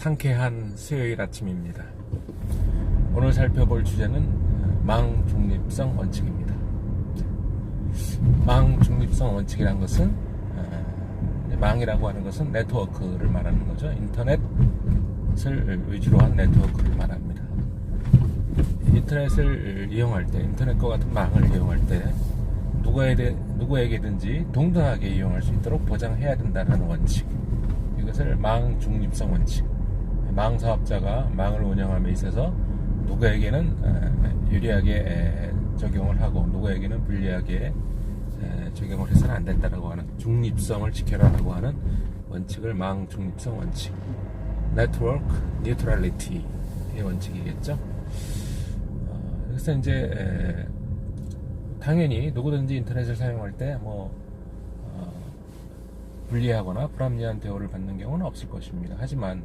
상쾌한 수요일 아침입니다. 오늘 살펴볼 주제는 망 중립성 원칙입니다. 망 중립성 원칙이란 것은 망이라고 하는 것은 네트워크를 말하는 거죠. 인터넷을 위주로 한 네트워크를 말합니다. 인터넷을 이용할 때, 인터넷과 같은 망을 이용할 때 누구에게든지 동등하게 이용할 수 있도록 보장해야 된다는 원칙, 이것을 망 중립성 원칙, 망 사업자가 망을 운영함에 있어서 누구에게는 유리하게 적용을 하고 누구에게는 불리하게 적용을 해서는 안 된다라고 하는 중립성을 지켜라라고 하는 원칙을 망 중립성 원칙, 네트워크 뉴트럴리티의 원칙이겠죠. 그래서 이제 당연히 누구든지 인터넷을 사용할 때 불리하거나 불합리한 대우를 받는 경우는 없을 것입니다. 하지만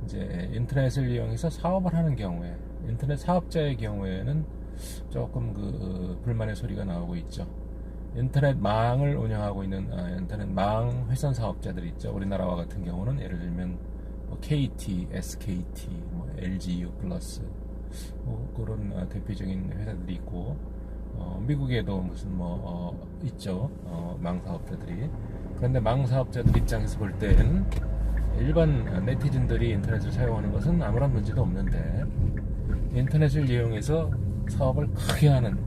이제 인터넷을 이용해서 사업을 하는 경우에, 인터넷 사업자의 경우에는 조금 불만의 소리가 나오고 있죠. 인터넷 망을 운영하고 있는 인터넷 망 회선 사업자들이 있죠. 우리나라와 같은 경우는 예를 들면 KT, SKT, LGU 플러스 그런 대표적인 회사들이 있고, 미국에도 무슨 있죠. 망 사업자들이. 그런데 망 사업자들 입장에서 볼 때는 일반 네티즌들이 인터넷을 사용하는 것은 아무런 문제도 없는데, 인터넷을 이용해서 사업을 크게 하는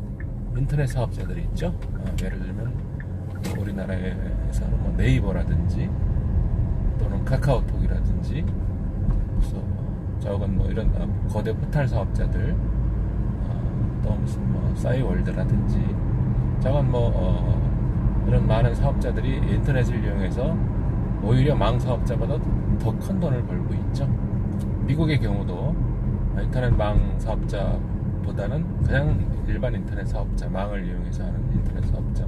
인터넷 사업자들이 있죠. 예를 들면 우리나라에서는 네이버라든지 또는 카카오톡이라든지, 그래서 저건 이런 거대 포털 사업자들, 또 무슨 싸이월드라든지, 저건 이런 많은 사업자들이 인터넷을 이용해서 오히려 망 사업자보다 더 큰 돈을 벌고 있죠. 미국의 경우도 인터넷 망 사업자보다는 그냥 일반 인터넷 사업자, 망을 이용해서 하는 인터넷 사업자,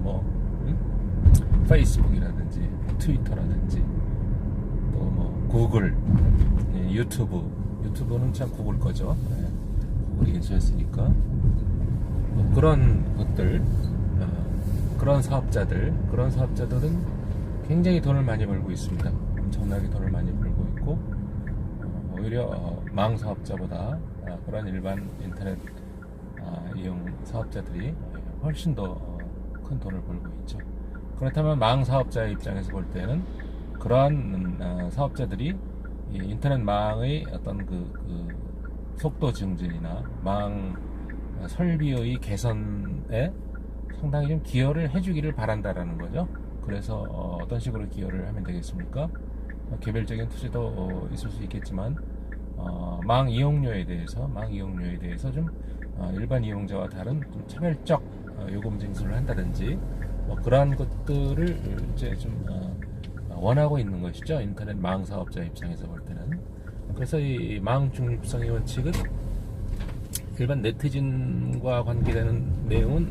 페이스북이라든지 트위터라든지 또 구글, 유튜브는 참 구글 거죠. 구글이 인수했으니까. 그런 것들, 그런 사업자들은 굉장히 돈을 많이 벌고 있습니다. 엄청나게 돈을 많이 벌고 있고, 오히려 망 사업자보다 그런 일반 인터넷 이용 사업자들이 훨씬 더 큰 돈을 벌고 있죠. 그렇다면 망 사업자의 입장에서 볼 때는 그러한 사업자들이 이 인터넷 망의 어떤 속도 증진이나 망 설비의 개선에 상당히 좀 기여를 해주기를 바란다라는 거죠. 그래서 어떤 식으로 기여를 하면 되겠습니까? 개별적인 투자도 있을 수 있겠지만, 망 이용료에 대해서 좀 일반 이용자와 다른 좀 차별적 요금 징수를 한다든지, 그러한 것들을 이제 좀 원하고 있는 것이죠. 인터넷 망 사업자 입장에서 볼 때는. 그래서 이 망 중립성의 원칙은 일반 네티즌과 관계되는 내용은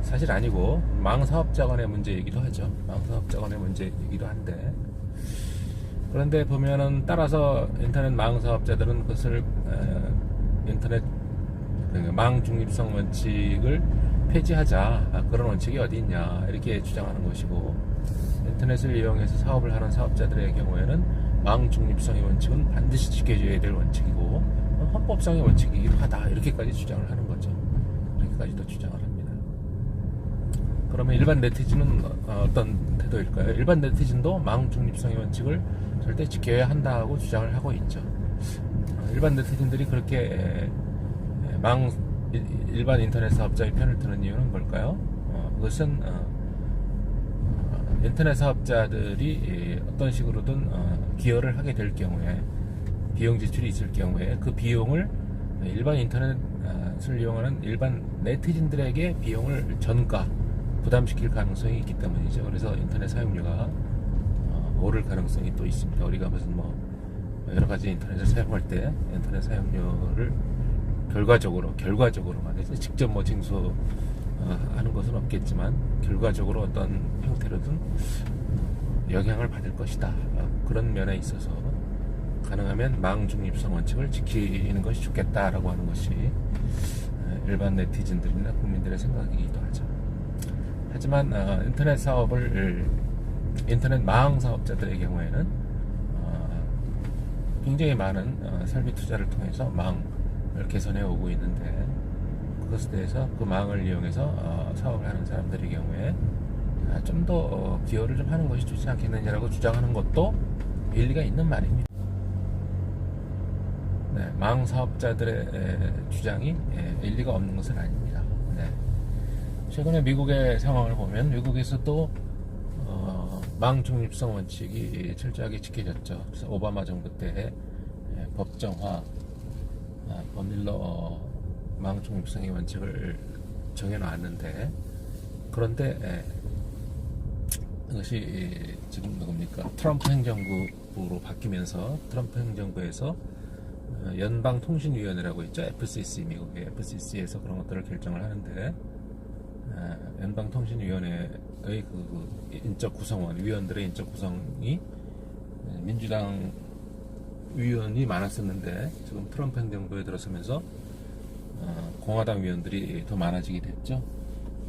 사실 아니고 망 사업자 간의 문제이기도 하죠. 망 사업자 간의 문제이기도 한데, 그런데 보면은 따라서 인터넷 망 사업자들은 그것을 인터넷 망 중립성 원칙을 폐지하자, 그런 원칙이 어디 있냐 이렇게 주장하는 것이고, 인터넷을 이용해서 사업을 하는 사업자들의 경우에는 망 중립성의 원칙은 반드시 지켜져야 될 원칙이고 헌법상의 원칙이기도 하다, 이렇게까지 주장을 하는 거죠. 이렇게까지도 주장을 합니다. 그러면 일반 네티즌은 어떤 태도일까요? 일반 네티즌도 망 중립성의 원칙을 절대 지켜야 한다고 주장을 하고 있죠. 일반 네티즌들이 그렇게 일반 인터넷 사업자의 편을 드는 이유는 뭘까요? 그것은 인터넷 사업자들이 어떤 식으로든 기여를 하게 될 경우에, 비용 지출이 있을 경우에 그 비용을 일반 인터넷을 이용하는 일반 네티즌들에게 비용을 전가, 부담시킬 가능성이 있기 때문이죠. 그래서 인터넷 사용료가 오를 가능성이 또 있습니다. 우리가 무슨 여러 가지 인터넷을 사용할 때 인터넷 사용료를 결과적으로 말해서 직접 징수하는 것은 없겠지만 결과적으로 어떤 형태로든 영향을 받을 것이다. 그런 면에 있어서 가능하면 망 중립성 원칙을 지키는 것이 좋겠다라고 하는 것이 일반 네티즌들이나 국민들의 생각이기도 하죠. 하지만 인터넷 망 사업자들의 경우에는 굉장히 많은 설비 투자를 통해서 망을 개선해 오고 있는데, 그것에 대해서 그 망을 이용해서 사업을 하는 사람들의 경우에 좀 더 기여를 좀 하는 것이 좋지 않겠느냐라고 주장하는 것도 일리가 있는 말입니다. 네, 망 사업자들의 주장이 일리가 없는 것은 아닙니다. 네. 최근에 미국의 상황을 보면 미국에서도 망 중립성 원칙이 철저하게 지켜졌죠. 그래서 오바마 정부 때 법정화, 법률로 망 중립성의 원칙을 정해놨는데, 그런데 이것이 지금 누굽니까? 트럼프 행정부로 바뀌면서 트럼프 행정부에서 연방통신위원회라고 있죠. FCC, 미국의 FCC에서 그런 것들을 결정을 하는데, 연방통신위원회의 그 인적 구성원, 위원들의 인적 구성이 민주당 위원이 많았었는데, 지금 트럼프 행정부에 들어서면서 공화당 위원들이 더 많아지게 됐죠.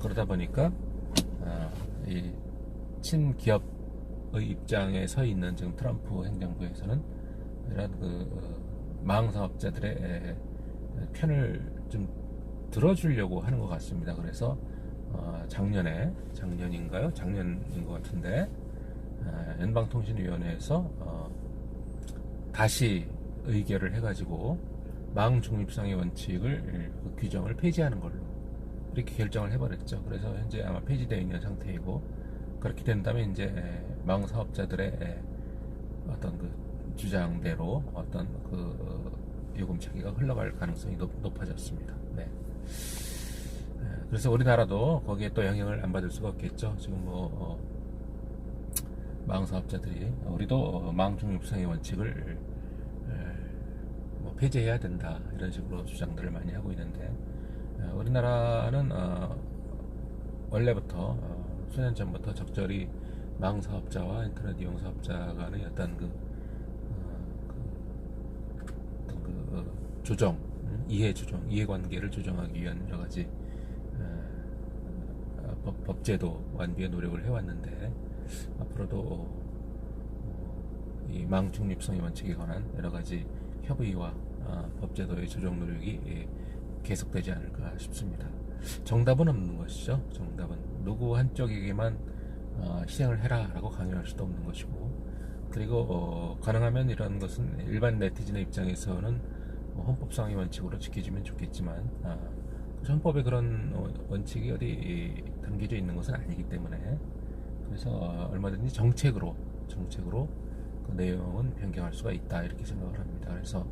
그러다 보니까 이 친기업의 입장에 서 있는 지금 트럼프 행정부에서는 이런 망 사업자들의 편을 좀 들어주려고 하는 것 같습니다. 그래서 작년인가요? 작년인 것 같은데, 연방통신위원회에서 다시 의결을 해가지고 망 중립성의 원칙을, 그 규정을 폐지하는 걸로 이렇게 결정을 해버렸죠. 그래서 현재 아마 폐지되어 있는 상태이고, 그렇게 된다면 이제 망 사업자들의 어떤 그 주장대로 어떤 그 요금차기가 흘러갈 가능성이 높아졌습니다. 네. 그래서 우리나라도 거기에 또 영향을 안 받을 수가 없겠죠. 지금 망 사업자들이, 우리도 망 중립성의 원칙을 폐지해야 된다, 이런 식으로 주장들을 많이 하고 있는데, 우리나라는 원래부터 수년 전부터 적절히 망 사업자와 인터넷 이용 사업자 간의 어떤 조정, 이해관계를 조정하기 위한 여러 가지 법제도 완비의 노력을 해왔는데, 앞으로도 이 망 중립성의 원칙에 관한 여러 가지 협의와 법제도의 조정 노력이 계속되지 않을까 싶습니다. 정답은 없는 것이죠. 정답은 누구 한쪽에게만 시행을 해라 라고 강요할 수도 없는 것이고, 그리고 가능하면 이런 것은 일반 네티즌의 입장에서는 헌법상의 원칙으로 지켜지면 좋겠지만, 헌법에 그런 원칙이 어디 담겨져 있는 것은 아니기 때문에, 그래서 얼마든지 정책으로 그 내용은 변경할 수가 있다, 이렇게 생각을 합니다. 그래서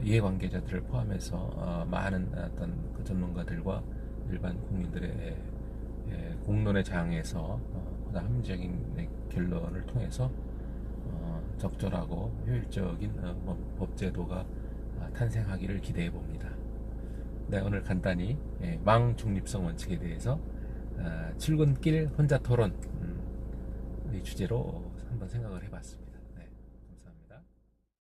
이해관계자들을 포함해서 많은 어떤 그 전문가들과 일반 국민들의 공론의 장에서 보다 합리적인 결론을 통해서 적절하고 효율적인 법제도가 탄생하기를 기대해 봅니다. 네, 오늘 간단히 망 중립성 원칙에 대해서 출근길 혼자 토론 이 주제로 한번 생각을 해봤습니다.